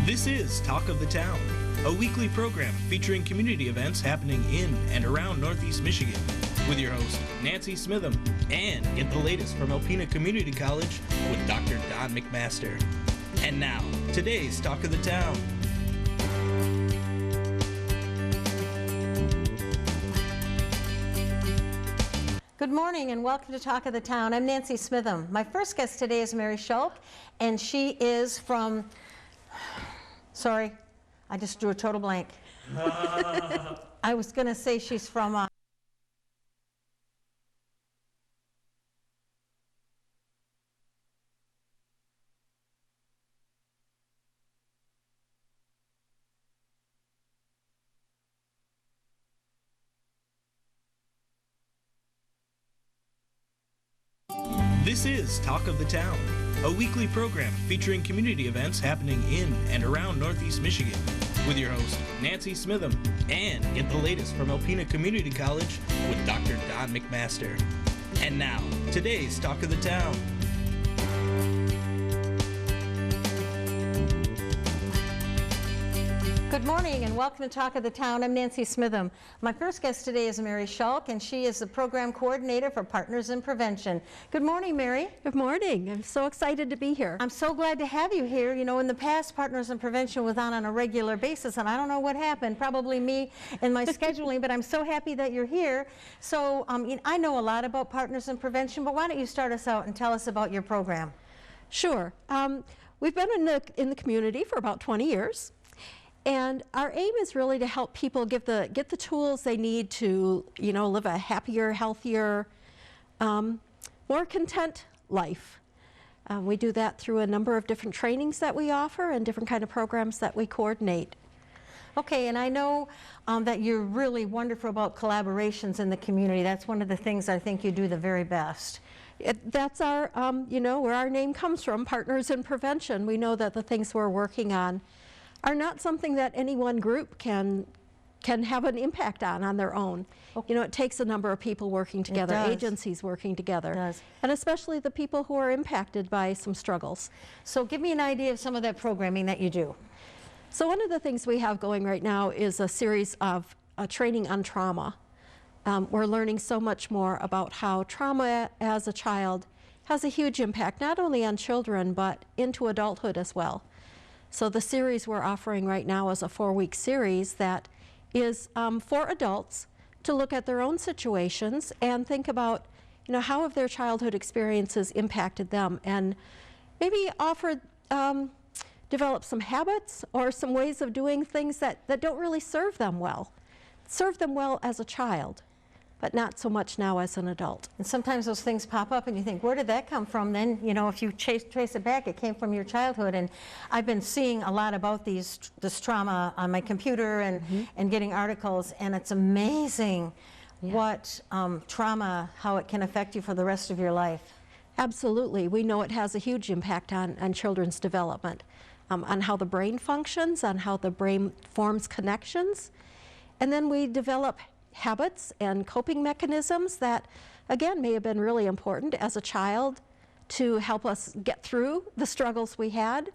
This is Talk of the Town, a weekly program featuring community events happening in and around Northeast Michigan, with your host, Nancy Smitham, and get the latest from Alpena Community College with Dr. Don McMaster. And now, today's Talk of the Town. Good morning and welcome to Talk of the Town. I'm Nancy Smitham. My first guest today is Mary Schulk, and she is from, sorry, I just drew a total blank. I was going to say she's from This is Talk of the Town, a weekly program featuring community events happening in and around Northeast Michigan, with your host, Nancy Smitham, and get the latest from Alpena Community College with Dr. Don McMaster. And now, today's Talk of the Town. Good morning and welcome to Talk of the Town. I'm Nancy Smitham. My first guest today is Mary Schulk, and she is the program coordinator for Partners in Prevention. Good morning, Mary. Good morning. I'm so excited to be here. I'm so glad to have you here. You know, in the past, Partners in Prevention was on a regular basis, and I don't know what happened, probably me and my scheduling, but I'm so happy that you're here. So I know a lot about Partners in Prevention, but why don't you start us out and tell us about your program? Sure. We've been in the community for about 20 years. And our aim is really to help people get the tools they need to, live a happier, healthier, more content life. We do that through a number of different trainings that we offer and different kind of programs that we coordinate. Okay, and I know that you're really wonderful about collaborations in the community. That's one of the things I think you do the very best. That's our, where our name comes from, Partners in Prevention. We know that the things we're working on are not something that any one group can have an impact on their own. Okay. It takes a number of people working together, agencies working together, and especially the people who are impacted by some struggles. So give me an idea of some of that programming that you do. So one of the things we have going right now is a series of training on trauma. We're learning so much more about how trauma as a child has a huge impact, not only on children, but into adulthood as well. So the series we're offering right now is a 4-week series that is for adults to look at their own situations and think about, how have their childhood experiences impacted them, and maybe develop some habits or some ways of doing things that don't really serve them well as a child, but not so much now as an adult. And sometimes those things pop up and you think, where did that come from? Then, if you trace it back, it came from your childhood. And I've been seeing a lot about this trauma on my computer and getting articles, and it's amazing what trauma, how it can affect you for the rest of your life. Absolutely. We know it has a huge impact on children's development, on how the brain functions, on how the brain forms connections. And then we develop habits and coping mechanisms that, again, may have been really important as a child to help us get through the struggles we had,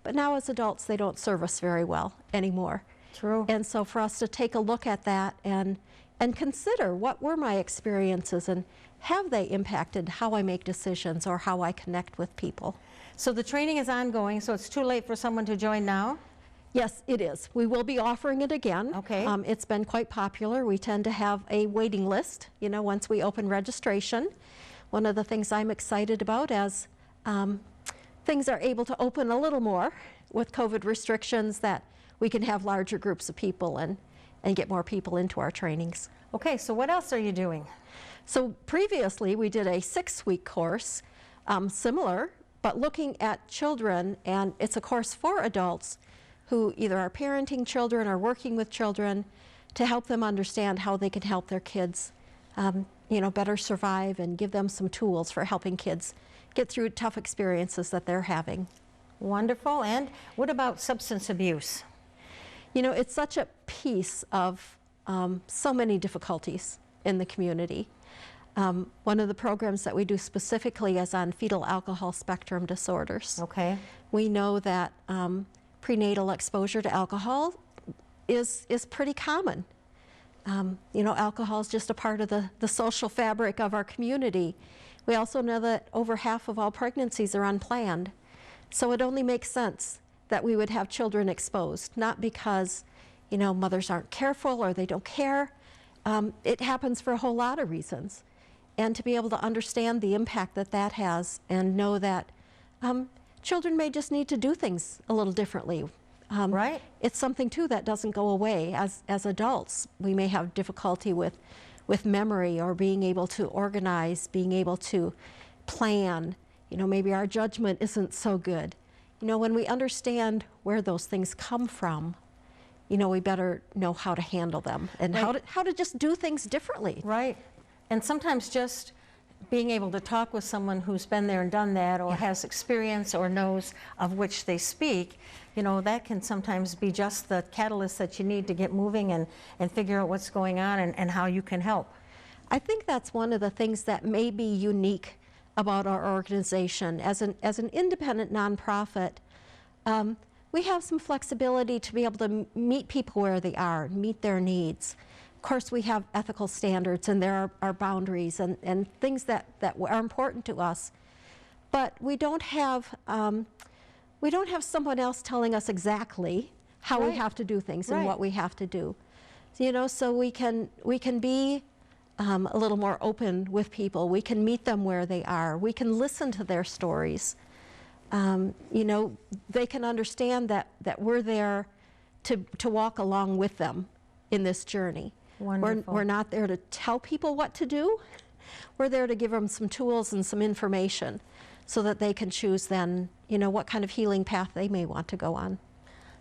but now as adults they don't serve us very well anymore. True. And so for us to take a look at that and consider, what were my experiences and have they impacted how I make decisions or how I connect with people? So the training is ongoing, so it's too late for someone to join now? Yes, it is. We will be offering it again. Okay. It's been quite popular. We tend to have a waiting list, once we open registration. One of the things I'm excited about as things are able to open a little more with COVID restrictions, that we can have larger groups of people and get more people into our trainings. Okay, so what else are you doing? So previously we did a 6-week course, similar, but looking at children, and it's a course for adults who either are parenting children or working with children, to help them understand how they can help their kids better survive and give them some tools for helping kids get through tough experiences that they're having. Wonderful. And what about substance abuse? It's such a piece of so many difficulties in the community. One of the programs that we do specifically is on fetal alcohol spectrum disorders. Okay. We know that prenatal exposure to alcohol is pretty common. You know, alcohol is just a part of the social fabric of our community. We also know that over half of all pregnancies are unplanned. So it only makes sense that we would have children exposed, not because, you know, mothers aren't careful or they don't care. It happens for a whole lot of reasons. And to be able to understand the impact that that has and know that children may just need to do things a little differently. Right. It's something, too, that doesn't go away. As adults, we may have difficulty with memory or being able to organize, being able to plan. You know, maybe our judgment isn't so good. You know, when we understand where those things come from, you know, we better know how to handle them and Right. how to just do things differently. Right. And sometimes just being able to talk with someone who's been there and done that, or has experience or knows of which they speak, you know, that can sometimes be just the catalyst that you need to get moving and figure out what's going on and how you can help. I think that's one of the things that may be unique about our organization. As an independent nonprofit, we have some flexibility to be able to meet people where they are, meet their needs. Of course, we have ethical standards, and there are boundaries and things that are important to us. But we don't have someone else telling us exactly how we Right. have to do things and Right. what we have to do. You know, so we can be a little more open with people. We can meet them where they are. We can listen to their stories. You know, they can understand that we're there to walk along with them in this journey. Wonderful. We're not there to tell people what to do. We're there to give them some tools and some information so that they can choose then, you know, what kind of healing path they may want to go on.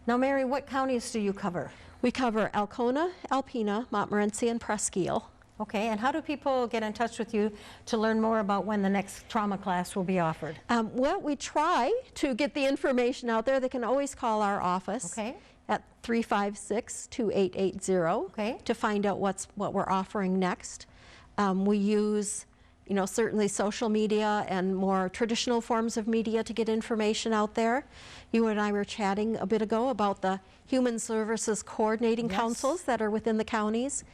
Now, Mary, what counties do you cover? We cover Alcona, Alpena, Montmorency, and Presque Isle. Okay, and how do people get in touch with you to learn more about when the next trauma class will be offered? Well, we try to get the information out there. They can always call our office Okay. at 356-2880 Okay. to find out what we're offering next. We use, you know, certainly social media and more traditional forms of media to get information out there. You and I were chatting a bit ago about the Human Services Coordinating Yes. Councils that are within the counties.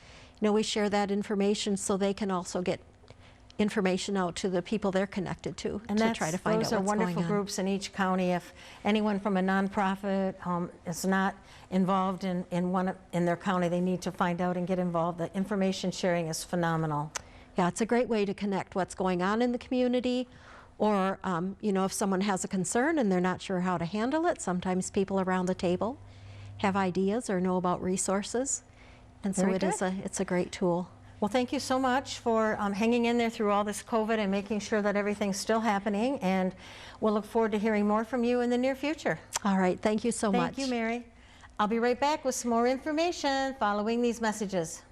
You know, we share that information so they can also get information out to the people they're connected to try to find out what's those are going wonderful on. groups in each county. If anyone from a nonprofit is not involved in their county, they need to find out and get involved. The information sharing is phenomenal. Yeah, it's a great way to connect what's going on in the community, or you know, if someone has a concern and they're not sure how to handle it, sometimes people around the table have ideas or know about resources, and so Very it's a great tool. Well, thank you so much for hanging in there through all this COVID and making sure that everything's still happening, and we'll look forward to hearing more from you in the near future. All right, thank you so much. Thank you, Mary. I'll be right back with some more information following these messages.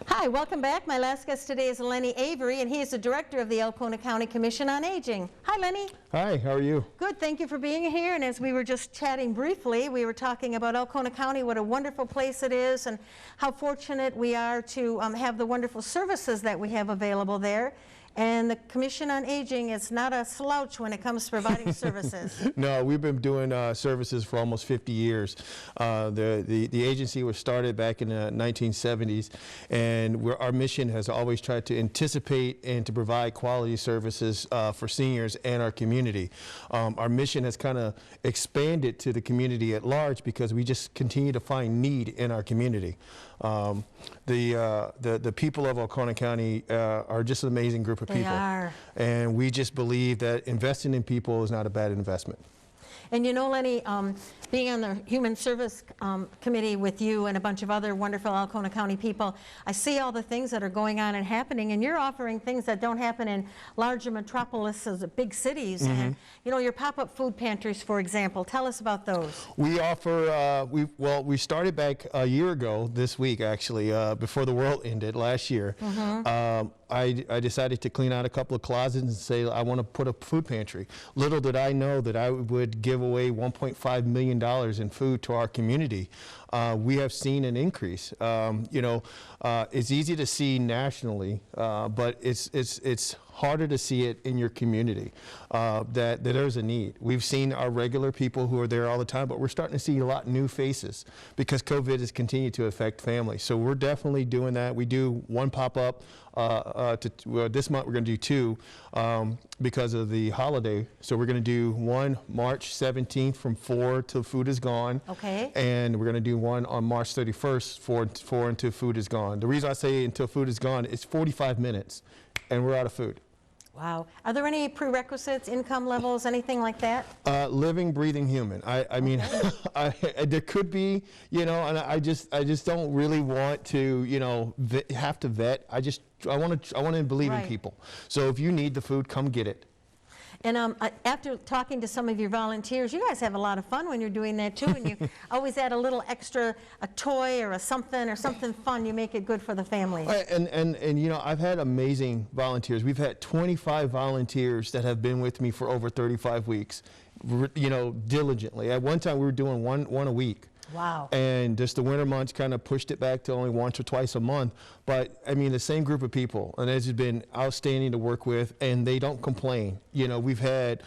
Hi, welcome back. My last guest today is Lenny Avery, and he is the director of the Alcona County Commission on Aging. Hi, Lenny. Hi, how are you? Good, thank you for being here. And as we were just chatting briefly, we were talking about Alcona County, what a wonderful place it is, and how fortunate we are to have the wonderful services that we have available there. And the Commission on Aging is not a slouch when it comes to providing services. No, we've been doing services for almost 50 years. The agency was started back in the 1970s, and our mission has always tried to anticipate and to provide quality services for seniors and our community. Our mission has kind of expanded to the community at large because we just continue to find need in our community. The people of Alcona County are just an amazing group of people. They are. And we just believe that investing in people is not a bad investment. And you know, Lenny, being on the Human Service Committee with you and a bunch of other wonderful Alcona County people, I see all the things that are going on and happening, and you're offering things that don't happen in larger metropolises, big cities. And, you know, your pop-up food pantries, for example. Tell us about those. We offer, we started back a year ago, this week actually, before the world ended last year. I decided to clean out a couple of closets and say I want to put a food pantry. Little did I know that I would give away $1.5 million in food to our community. We have seen an increase. You know, it's easy to see nationally, but it's harder to see it in your community, that there's a need. We've seen our regular people who are there all the time, but we're starting to see a lot of new faces because COVID has continued to affect families. So we're definitely doing that. We do one pop-up. This month we're going to do two because of the holiday. So we're going to do one March 17th from 4 till food is gone. Okay. And we're going to do one on March 31st, 4 until food is gone. The reason I say until food is gone, it's 45 minutes and we're out of food. Wow. Are there any prerequisites, income levels, anything like that? Living, breathing human. I mean, there could be, you know, and I just don't really want to, you know, have to vet. I want to believe in people. So if you need the food, come get it. And after talking to some of your volunteers, you guys have a lot of fun when you're doing that too, and you always add a little extra, a toy or something fun. You make it good for the family. And you know, I've had amazing volunteers. We've had 25 volunteers that have been with me for over 35 weeks, you know, diligently. At one time, we were doing one a week. Wow. And just the winter months kind of pushed it back to only once or twice a month. But I mean, the same group of people, and it's been outstanding to work with, and they don't complain. You know, we've had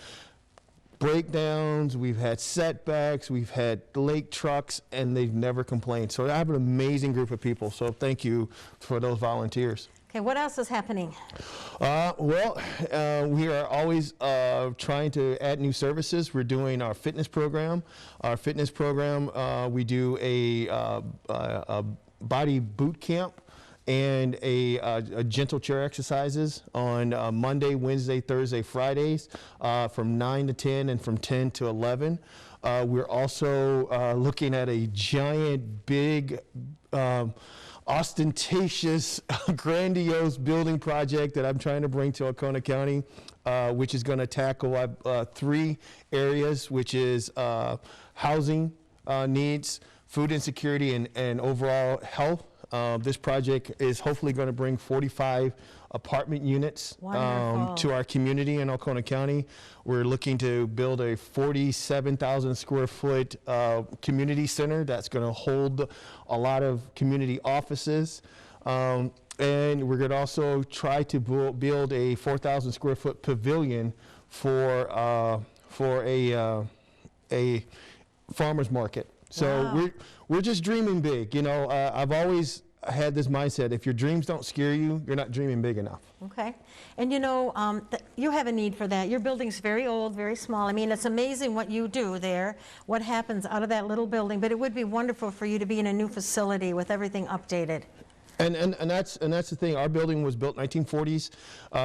breakdowns, we've had setbacks, we've had lake trucks, and they've never complained. So I have an amazing group of people. So thank you for those volunteers. Okay, what else is happening? We are always trying to add new services. We're doing our fitness program. We do a body boot camp and a gentle chair exercises on Monday, Wednesday, Thursday, Fridays from 9 to 10 and from 10 to 11. We're also looking at a giant, big, ostentatious, grandiose building project that I'm trying to bring to Oconee County, which is going to tackle 3 areas, which is housing needs, food insecurity, and overall health. This project is hopefully going to bring 45 apartment units to our community in Oconee County. We're looking to build a 47,000 square foot community center that's going to hold a lot of community offices. And we're going to also try to build a 4,000 square foot pavilion for a farmer's market. So we're just dreaming big. You know, I've always had this mindset, if your dreams don't scare you, you're not dreaming big enough. Okay. And you know, you have a need for that. Your building's very old, very small. I mean, it's amazing what you do there, what happens out of that little building, but it would be wonderful for you to be in a new facility with everything updated. And that's the thing. Our building was built 1940s.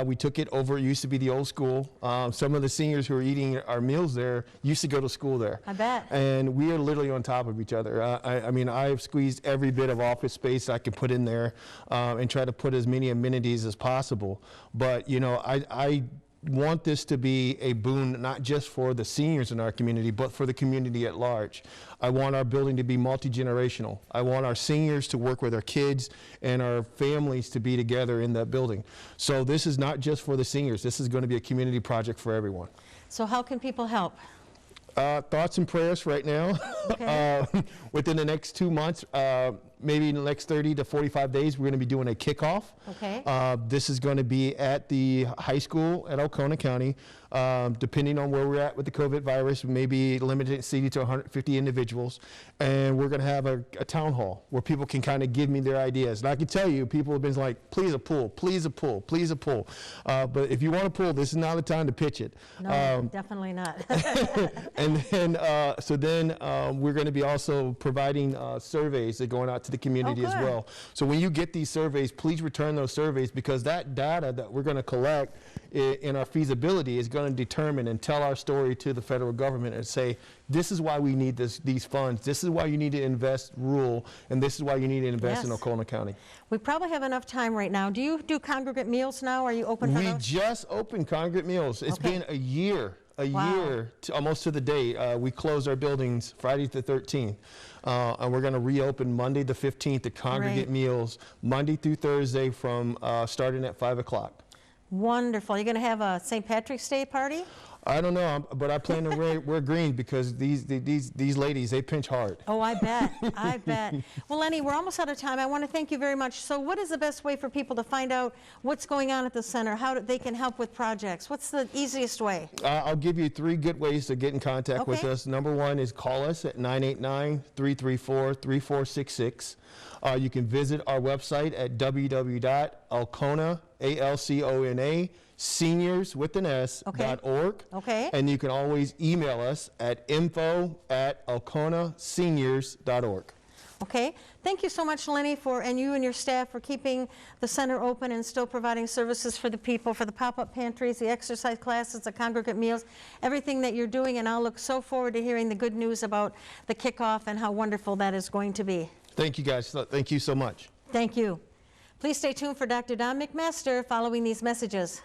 We took it over. It used to be the old school. Some of the seniors who are eating our meals there used to go to school there. I bet. And we are literally on top of each other. I mean, I've squeezed every bit of office space I could put in there and try to put as many amenities as possible. But, you know, I want this to be a boon not just for the seniors in our community, but for the community at large. I want our building to be multi-generational. I want our seniors to work with our kids and our families to be together in that building. So this is not just for the seniors. This is going to be a community project for everyone. So how can people help? Thoughts and prayers right now. Okay. Within the next 2 months, maybe in the next 30 to 45 days, we're going to be doing a kickoff. Okay. This is going to be at the high school at Oconee County. Depending on where we're at with the COVID virus, maybe limited city to 150 individuals. And we're going to have a town hall where people can kind of give me their ideas. And I can tell you, people have been like, please a pool, please a pool, please a pool. But if you want a pool, this is not the time to pitch it. No, definitely not. And then, we're going to be also providing surveys that are going out to the community as well. So when you get these surveys, please return those surveys, because that data that we're going to collect in our feasibility is going to determine and tell our story to the federal government and say, this is why we need these funds. This is why you need to invest rural, and this is why you need to invest in Oconee County. We probably have enough time right now. Do you do congregate meals now? Are you open for those? We just opened congregate meals. It's been a year. Almost to the day. We closed our buildings Friday the 13th, and we're going to reopen Monday the 15th to congregate meals Monday through Thursday from starting at 5 o'clock. Wonderful. You're going to have a St. Patrick's Day party? I don't know, but I plan to wear green because these ladies, they pinch hard. Oh, I bet. I bet. Well, Lenny, we're almost out of time. I want to thank you very much. So what is the best way for people to find out what's going on at the center, how they can help with projects? What's the easiest way? I'll give you 3 good ways to get in contact with us. Number 1 is call us at 989-334-3466. You can visit our website at www.alcona, A-L-C-O-N-A, seniors with an S, Okay. .org. Okay. And you can always email us at info@alconaseniors.org. Okay. Thank you so much, Lenny, and you and your staff for keeping the center open and still providing services for the people, for the pop-up pantries, the exercise classes, the congregate meals, everything that you're doing. And I'll look so forward to hearing the good news about the kickoff and how wonderful that is going to be. Thank you, guys. Thank you so much. Thank you. Please stay tuned for Dr. Don McMaster following these messages.